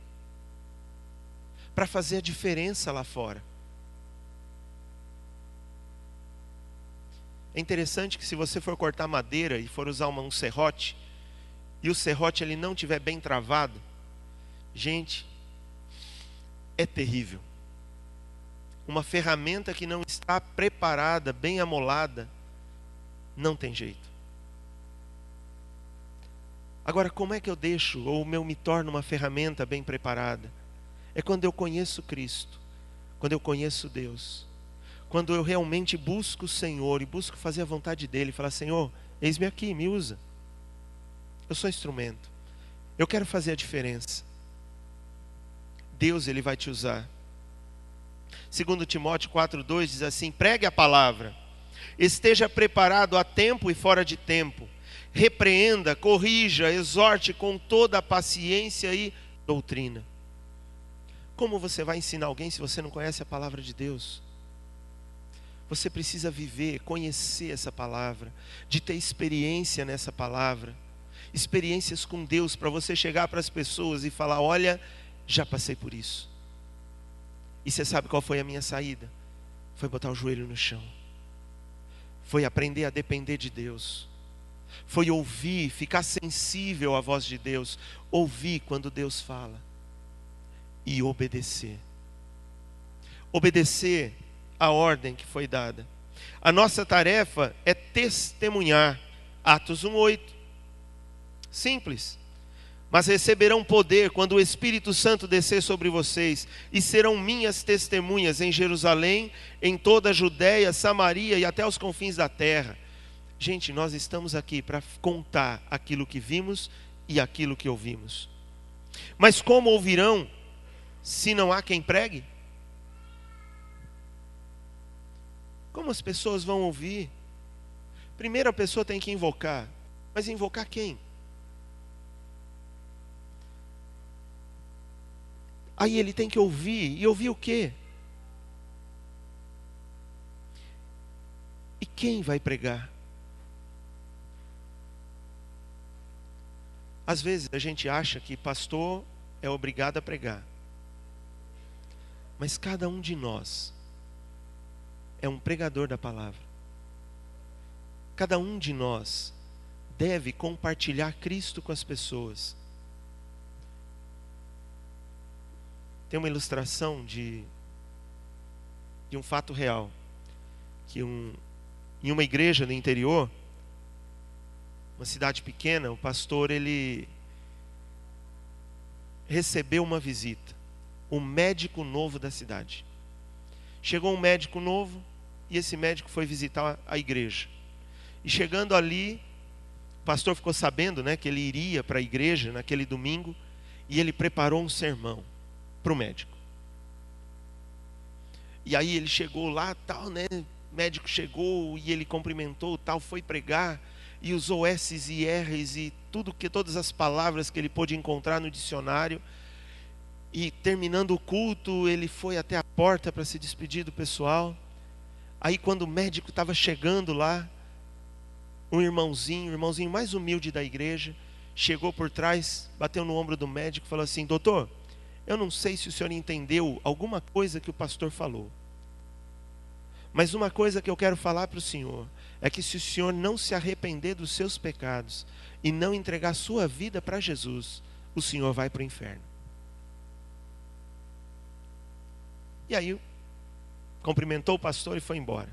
para fazer a diferença lá fora. É interessante que se você for cortar madeira e for usar um serrote, e o serrote ele não estiver bem travado, gente, é terrível. Uma ferramenta que não está preparada, bem amolada, não tem jeito. Agora, como é que eu deixo, ou eu me torno uma ferramenta bem preparada? É quando eu conheço Cristo, quando eu conheço Deus, quando eu realmente busco o Senhor e busco fazer a vontade dEle, falar: Senhor, eis-me aqui, me usa. Eu sou instrumento, eu quero fazer a diferença. Deus, Ele vai te usar. 2 Timóteo 4,2 diz assim: pregue a palavra, esteja preparado a tempo e fora de tempo, repreenda, corrija, exorte com toda a paciência e doutrina. Como você vai ensinar alguém se você não conhece a palavra de Deus? Você precisa viver, conhecer essa palavra, de ter experiência nessa palavra, experiências com Deus, para você chegar para as pessoas e falar: olha, já passei por isso. E você sabe qual foi a minha saída? Foi botar o joelho no chão. Foi aprender a depender de Deus. Foi ouvir, ficar sensível à voz de Deus. Ouvir quando Deus fala. E obedecer. Obedecer a ordem que foi dada. A nossa tarefa é testemunhar. Atos 1:8. Simples. Mas receberão poder quando o Espírito Santo descer sobre vocês, e serão minhas testemunhas em Jerusalém, em toda a Judéia, Samaria e até os confins da terra. Gente, nós estamos aqui para contar aquilo que vimos e aquilo que ouvimos. Mas como ouvirão se não há quem pregue? Como as pessoas vão ouvir? Primeiro a pessoa tem que invocar. Mas invocar quem? Aí ele tem que ouvir. E ouvir o quê? E quem vai pregar? Às vezes a gente acha que pastor é obrigado a pregar. Mas cada um de nós é um pregador da palavra. Cada um de nós deve compartilhar Cristo com as pessoas. Tem uma ilustração de um fato real. Que em uma igreja no interior, uma cidade pequena, o pastor ele recebeu uma visita. O médico novo da cidade. Chegou um médico novo e esse médico foi visitar a igreja. E chegando ali, o pastor ficou sabendo, que ele iria para a igreja naquele domingo, e ele preparou um sermão para o médico. E aí ele chegou lá, tal, o médico chegou e ele cumprimentou, tal, foi pregar e usou S's e R's e todas as palavras que ele pôde encontrar no dicionário. E terminando o culto, ele foi até a porta para se despedir do pessoal. Aí quando o médico estava chegando lá, um irmãozinho, o irmãozinho mais humilde da igreja, chegou por trás, bateu no ombro do médico e falou assim: doutor, eu não sei se o senhor entendeu alguma coisa que o pastor falou, mas uma coisa que eu quero falar para o senhor é que se o senhor não se arrepender dos seus pecados e não entregar sua vida para Jesus, o senhor vai para o inferno. E aí cumprimentou o pastor e foi embora.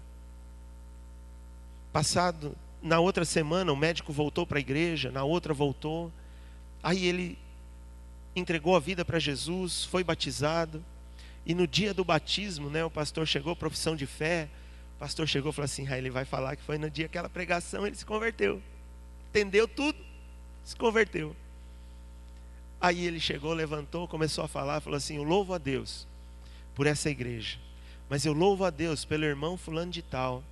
Passado, na outra semana, o médico voltou para a igreja, na outra voltou. Aí ele entregou a vida para Jesus, foi batizado. E no dia do batismo, o pastor chegou, profissão de fé. O pastor chegou e falou assim: ele vai falar que foi no dia daquela pregação, ele se converteu. Entendeu tudo, se converteu. Aí ele chegou, levantou, começou a falar, falou assim: eu louvo a Deus por essa igreja, mas eu louvo a Deus pelo irmão fulano de tal,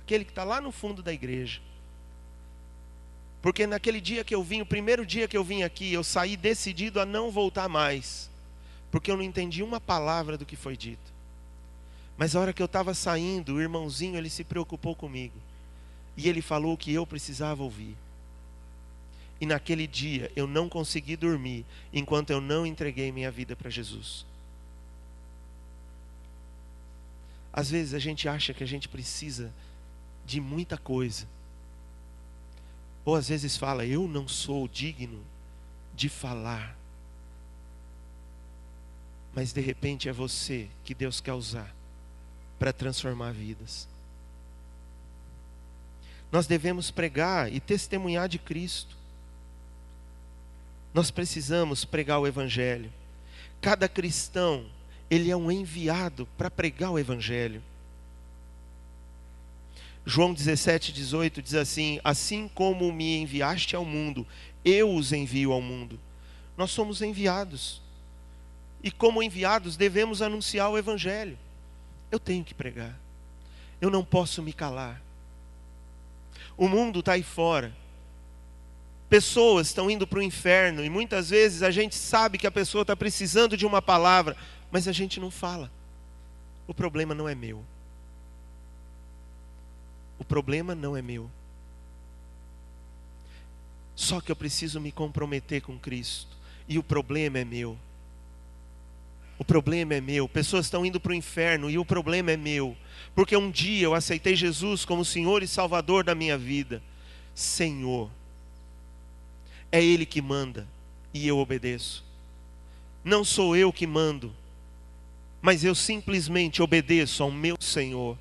aquele que está lá no fundo da igreja, porque naquele dia que eu vim, o primeiro dia que eu vim aqui, eu saí decidido a não voltar mais, porque eu não entendi uma palavra do que foi dito. Mas a hora que eu estava saindo, o irmãozinho, ele se preocupou comigo, e ele falou o que eu precisava ouvir. E naquele dia eu não consegui dormir enquanto eu não entreguei minha vida para Jesus. Às vezes a gente acha que a gente precisa de muita coisa. Ou às vezes fala: eu não sou digno de falar. Mas de repente é você que Deus quer usar para transformar vidas. Nós devemos pregar e testemunhar de Cristo. Nós precisamos pregar o Evangelho. Cada cristão, ele é um enviado para pregar o Evangelho. João 17:18 diz assim: assim como me enviaste ao mundo, eu os envio ao mundo. Nós somos enviados. E como enviados devemos anunciar o Evangelho. Eu tenho que pregar. Eu não posso me calar. O mundo está aí fora. Pessoas estão indo para o inferno. E muitas vezes a gente sabe que a pessoa está precisando de uma palavra, mas a gente não fala. O problema não é meu. O problema não é meu. Só que eu preciso me comprometer com Cristo. E o problema é meu. O problema é meu. Pessoas estão indo para o inferno e o problema é meu. Porque um dia eu aceitei Jesus como Senhor e Salvador da minha vida. Senhor. É Ele que manda e eu obedeço. Não sou eu que mando, mas eu simplesmente obedeço ao meu Senhor.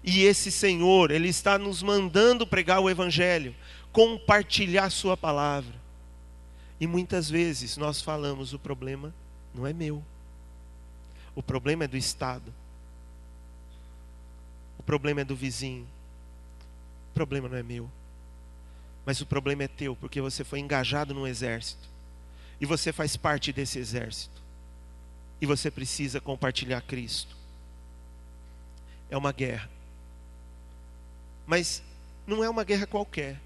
E esse Senhor, Ele está nos mandando pregar o Evangelho, compartilhar sua palavra. E muitas vezes nós falamos: o problema não é meu. O problema é do Estado. O problema é do vizinho. O problema não é meu. Mas o problema é teu, porque você foi engajado num exército. E você faz parte desse exército. E você precisa compartilhar Cristo. É uma guerra. Mas não é uma guerra qualquer.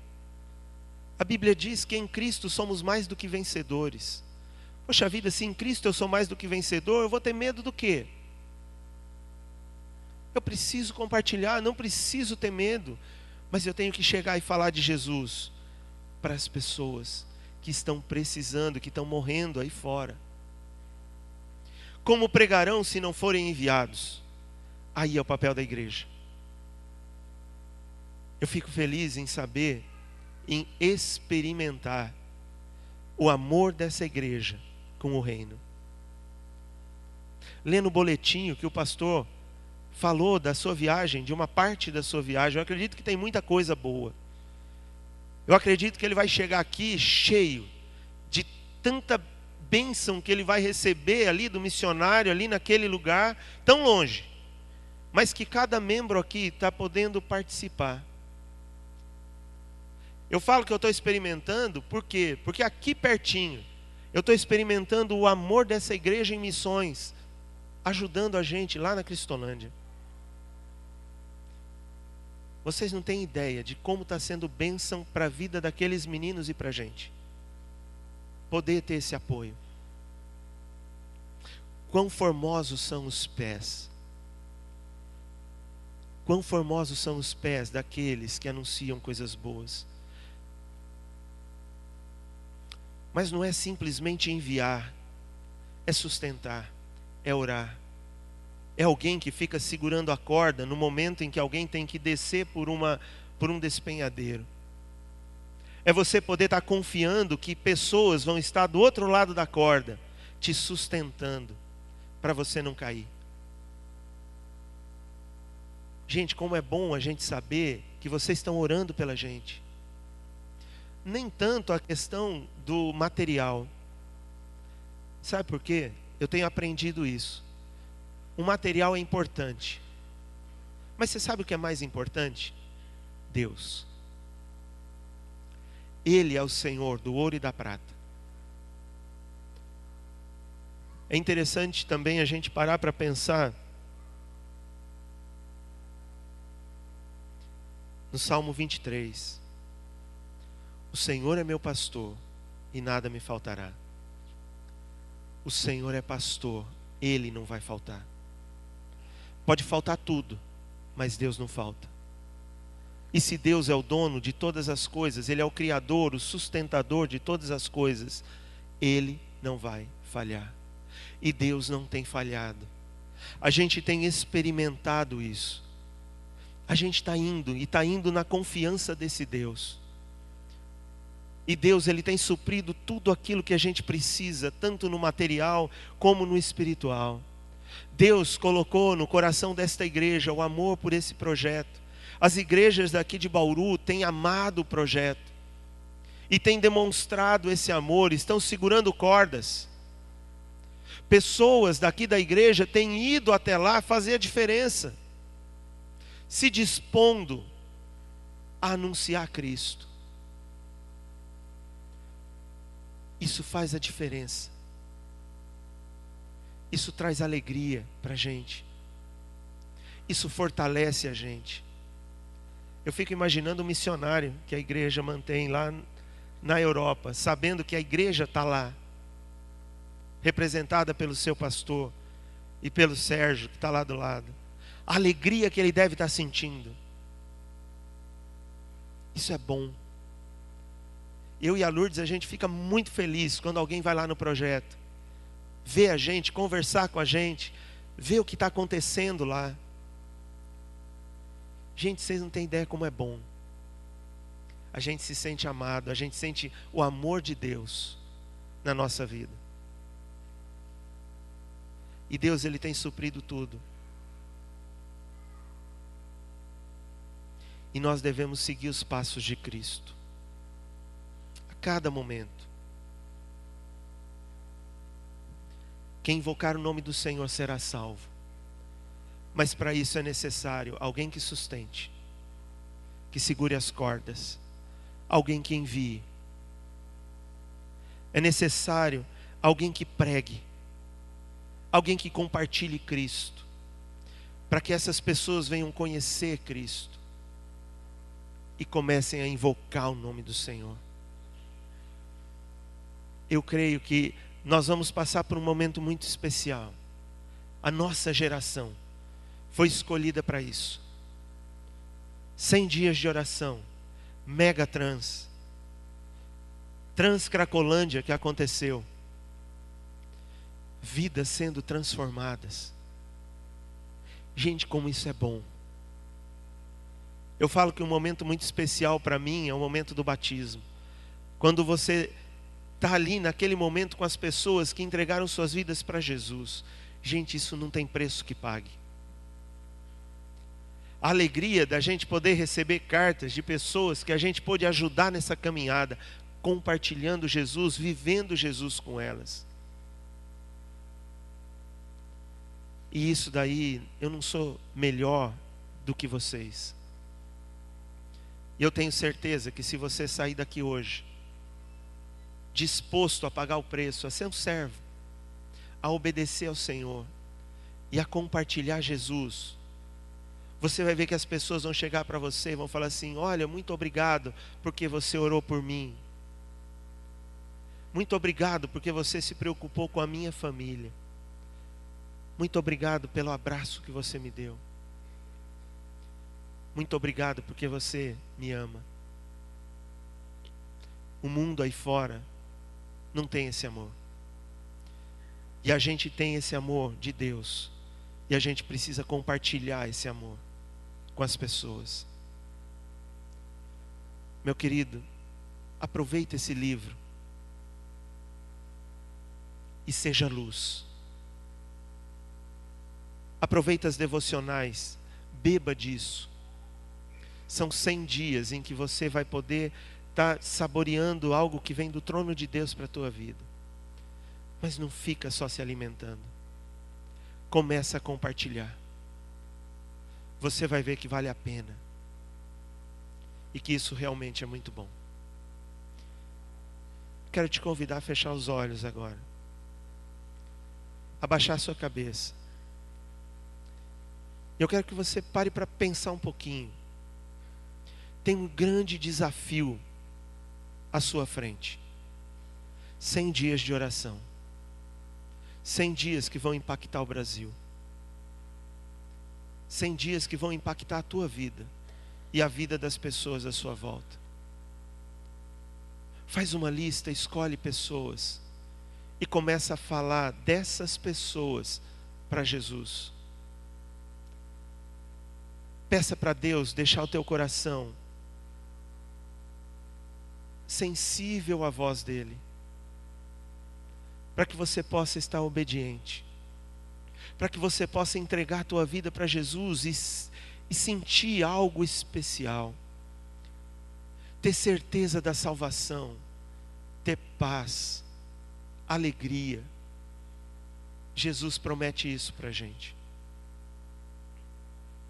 A Bíblia diz que em Cristo somos mais do que vencedores. Poxa vida, se em Cristo eu sou mais do que vencedor, eu vou ter medo do quê? Eu preciso compartilhar, não preciso ter medo. Mas eu tenho que chegar e falar de Jesus para as pessoas que estão precisando, que estão morrendo aí fora. Como pregarão se não forem enviados? Aí é o papel da igreja. Eu fico feliz em saber, em experimentar o amor dessa igreja com o reino. Lendo o boletim que o pastor falou da sua viagem, de uma parte da sua viagem, eu acredito que tem muita coisa boa. Eu acredito que ele vai chegar aqui cheio de tanta bênção que ele vai receber ali do missionário, ali naquele lugar, tão longe. Mas que cada membro aqui está podendo participar. Eu falo que eu estou experimentando, por quê? Porque aqui pertinho, eu estou experimentando o amor dessa igreja em missões, ajudando a gente lá na Cristolândia. Vocês não têm ideia de como está sendo bênção para a vida daqueles meninos e para a gente. Poder ter esse apoio. quão formosos são os pés. Quão formosos são os pés daqueles que anunciam coisas boas. Mas não é simplesmente enviar, é sustentar, é orar. É alguém que fica segurando a corda no momento em que alguém tem que descer por um despenhadeiro. É você poder estar confiando que pessoas vão estar do outro lado da corda, te sustentando, para você não cair. Gente, como é bom a gente saber que vocês estão orando pela gente. Nem tanto a questão do material. Sabe por quê? Eu tenho aprendido isso. O material é importante. Mas você sabe o que é mais importante? Deus. Ele é o Senhor do ouro e da prata. É interessante também a gente parar para pensar no Salmo 23. O Senhor é meu pastor e nada me faltará. O Senhor é pastor, Ele não vai faltar. Pode faltar tudo, mas Deus não falta. E se Deus é o dono de todas as coisas, Ele é o Criador, o sustentador de todas as coisas, Ele não vai falhar. E Deus não tem falhado. A gente tem experimentado isso. A gente está indo, e está indo na confiança desse Deus. E Deus, Ele tem suprido tudo aquilo que a gente precisa, tanto no material como no espiritual. Deus colocou no coração desta igreja o amor por esse projeto. As igrejas daqui de Bauru têm amado o projeto. E têm demonstrado esse amor, estão segurando cordas. Pessoas daqui da igreja têm ido até lá fazer a diferença. Se dispondo a anunciar Cristo. Isso faz a diferença. Isso traz alegria para a gente. Isso fortalece a gente. Eu fico imaginando o missionário que a igreja mantém lá na Europa, sabendo que a igreja está lá, representada pelo seu pastor e pelo Sérgio, que está lá do lado. A alegria que ele deve estar sentindo. Isso é bom. Eu e a Lourdes, a gente fica muito feliz quando alguém vai lá no projeto, vê a gente, conversar com a gente, vê o que está acontecendo lá. Gente, vocês não têm ideia como é bom. A gente se sente amado, a gente sente o amor de Deus na nossa vida. E Deus, Ele tem suprido tudo. E nós devemos seguir os passos de Cristo. A cada momento. Quem invocar o nome do Senhor será salvo. Mas para isso é necessário alguém que sustente, que segure as cordas, alguém que envie. É necessário alguém que pregue, alguém que compartilhe Cristo, para que essas pessoas venham conhecer Cristo e comecem a invocar o nome do Senhor. Eu creio que nós vamos passar por um momento muito especial. A nossa geração foi escolhida para isso. 100 dias de oração, mega trans Cracolândia que aconteceu, vidas sendo transformadas. Gente, como isso é bom. Eu falo que um momento muito especial para mim é o momento do batismo. Quando você está ali naquele momento com as pessoas que entregaram suas vidas para Jesus. Gente, isso não tem preço que pague. A alegria da gente poder receber cartas de pessoas que a gente pôde ajudar nessa caminhada, compartilhando Jesus, vivendo Jesus com elas. E isso daí, eu não sou melhor do que vocês. E eu tenho certeza que se você sair daqui hoje, disposto a pagar o preço, a ser um servo, a obedecer ao Senhor e a compartilhar Jesus, você vai ver que as pessoas vão chegar para você e vão falar assim: olha, muito obrigado porque você orou por mim. Muito obrigado porque você se preocupou com a minha família. Muito obrigado pelo abraço que você me deu. Muito obrigado porque você me ama. O mundo aí fora não tem esse amor. E a gente tem esse amor de Deus. E a gente precisa compartilhar esse amor com as pessoas. Meu querido, aproveita esse livro e seja luz. Aproveita as devocionais, beba disso. São 100 dias em que você vai poder estar saboreando algo que vem do trono de Deus para a tua vida. Mas não fica só se alimentando. Começa a compartilhar. Você vai ver que vale a pena. E que isso realmente é muito bom. Quero te convidar a fechar os olhos agora. Abaixar a sua cabeça. Eu quero que você pare para pensar um pouquinho. Tem um grande desafio à sua frente. 100 dias de oração. 100 dias que vão impactar o Brasil. 100 dias que vão impactar a tua vida e a vida das pessoas à sua volta. Faz uma lista, escolhe pessoas e começa a falar dessas pessoas para Jesus. Peça para Deus deixar o teu coração sensível à voz dele, para que você possa estar obediente, para que você possa entregar a tua vida para Jesus e sentir algo especial, ter certeza da salvação, ter paz, alegria. Jesus promete isso para a gente.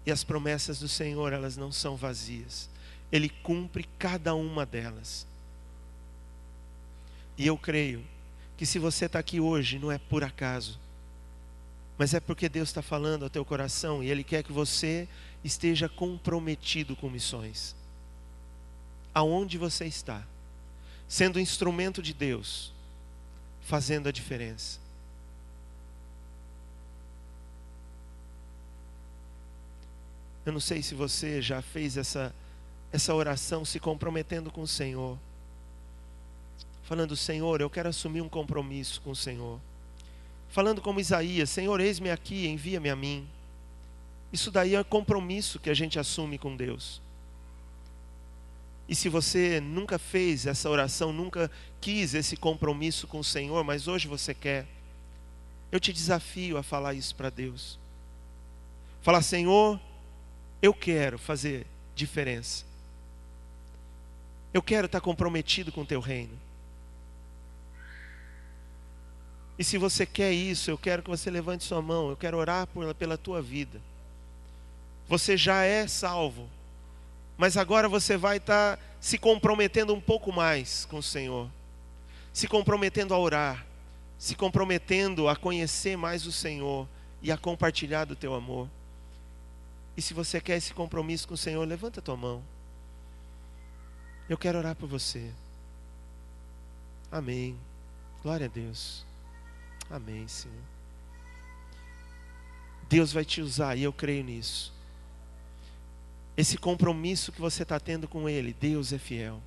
E as promessas do Senhor, elas não são vazias. Ele cumpre cada uma delas. E eu creio que se você está aqui hoje, não é por acaso, mas é porque Deus está falando ao teu coração e Ele quer que você esteja comprometido com missões. Aonde você está, sendo instrumento de Deus, fazendo a diferença. Eu não sei se você já fez essa oração se comprometendo com o Senhor. Falando, Senhor, eu quero assumir um compromisso com o Senhor. Falando como Isaías, Senhor, eis-me aqui, envia-me a mim. Isso daí é compromisso que a gente assume com Deus. E se você nunca fez essa oração, nunca quis esse compromisso com o Senhor, mas hoje você quer, eu te desafio a falar isso para Deus. Falar, Senhor, eu quero fazer diferença. Eu quero estar comprometido com o teu reino. E se você quer isso, eu quero que você levante sua mão. Eu quero orar pela tua vida. Você já é salvo, mas agora você vai estar se comprometendo um pouco mais com o Senhor. Se comprometendo a orar. Se comprometendo a conhecer mais o Senhor e a compartilhar do teu amor. E se você quer esse compromisso com o Senhor, levanta a tua mão. Eu quero orar por você. Amém. Glória a Deus. Amém, Senhor. Deus vai te usar e eu creio nisso. Esse compromisso que você está tendo com Ele, Deus é fiel.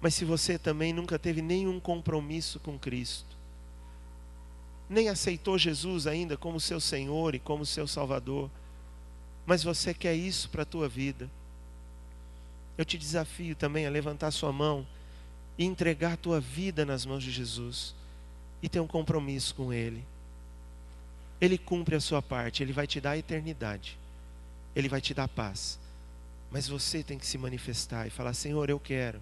Mas se você também nunca teve nenhum compromisso com Cristo, nem aceitou Jesus ainda como seu Senhor e como seu Salvador, mas você quer isso para a tua vida, eu te desafio também a levantar sua mão e entregar a tua vida nas mãos de Jesus e ter um compromisso com Ele. Ele cumpre a sua parte, Ele vai te dar a eternidade, Ele vai te dar paz, mas você tem que se manifestar e falar, Senhor, eu quero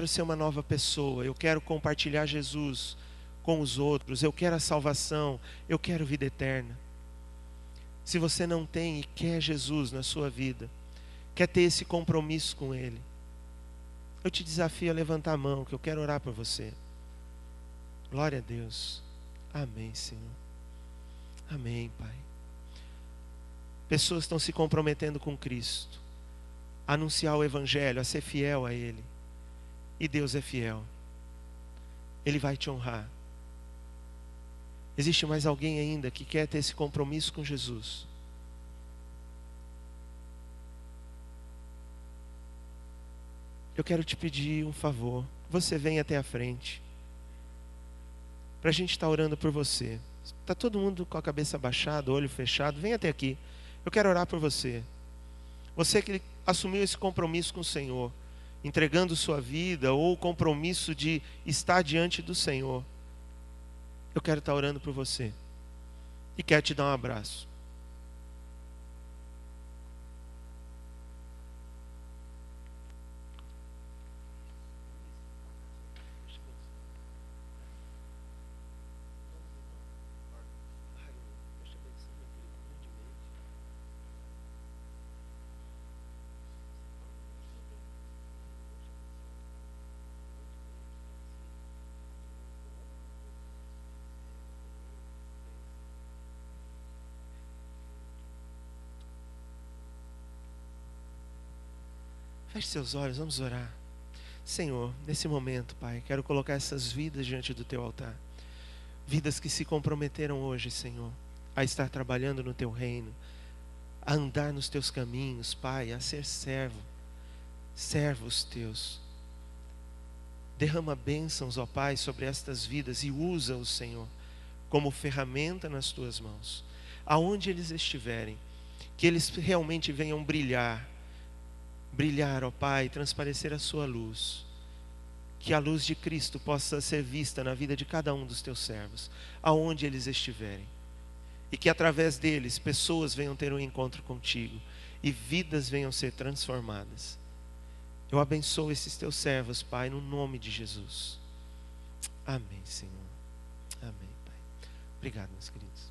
ser uma nova pessoa, eu quero compartilhar Jesus com os outros, eu quero a salvação, eu quero vida eterna. Se você não tem e quer Jesus na sua vida, quer ter esse compromisso com Ele, eu te desafio a levantar a mão, que eu quero orar por você. Glória a Deus. Amém, Senhor. Amém, Pai. Pessoas estão se comprometendo com Cristo, a anunciar o Evangelho, a ser fiel a Ele. E Deus é fiel. Ele vai te honrar. Existe mais alguém ainda que quer ter esse compromisso com Jesus? Eu quero te pedir um favor. Você vem até a frente, para a gente estar orando por você. Está todo mundo com a cabeça baixada, olho fechado, vem até aqui. Eu quero orar por você. Você que assumiu esse compromisso com o Senhor, entregando sua vida, ou o compromisso de estar diante do Senhor. Eu quero estar orando por você. E quero te dar um abraço. Feche seus olhos, vamos orar. Senhor, nesse momento, Pai, quero colocar essas vidas diante do Teu altar. Vidas que se comprometeram hoje, Senhor, a estar trabalhando no Teu reino, a andar nos Teus caminhos, Pai, a ser servos Teus. Derrama bênçãos, ó Pai, sobre estas vidas e usa-os, Senhor, como ferramenta nas Tuas mãos. Aonde eles estiverem, que eles realmente venham brilhar, ó Pai, transparecer a sua luz, que a luz de Cristo possa ser vista na vida de cada um dos teus servos, aonde eles estiverem, e que através deles pessoas venham ter um encontro contigo e vidas venham ser transformadas. Eu abençoo esses teus servos, Pai, no nome de Jesus. Amém, Senhor. Amém, Pai. Obrigado, meus queridos.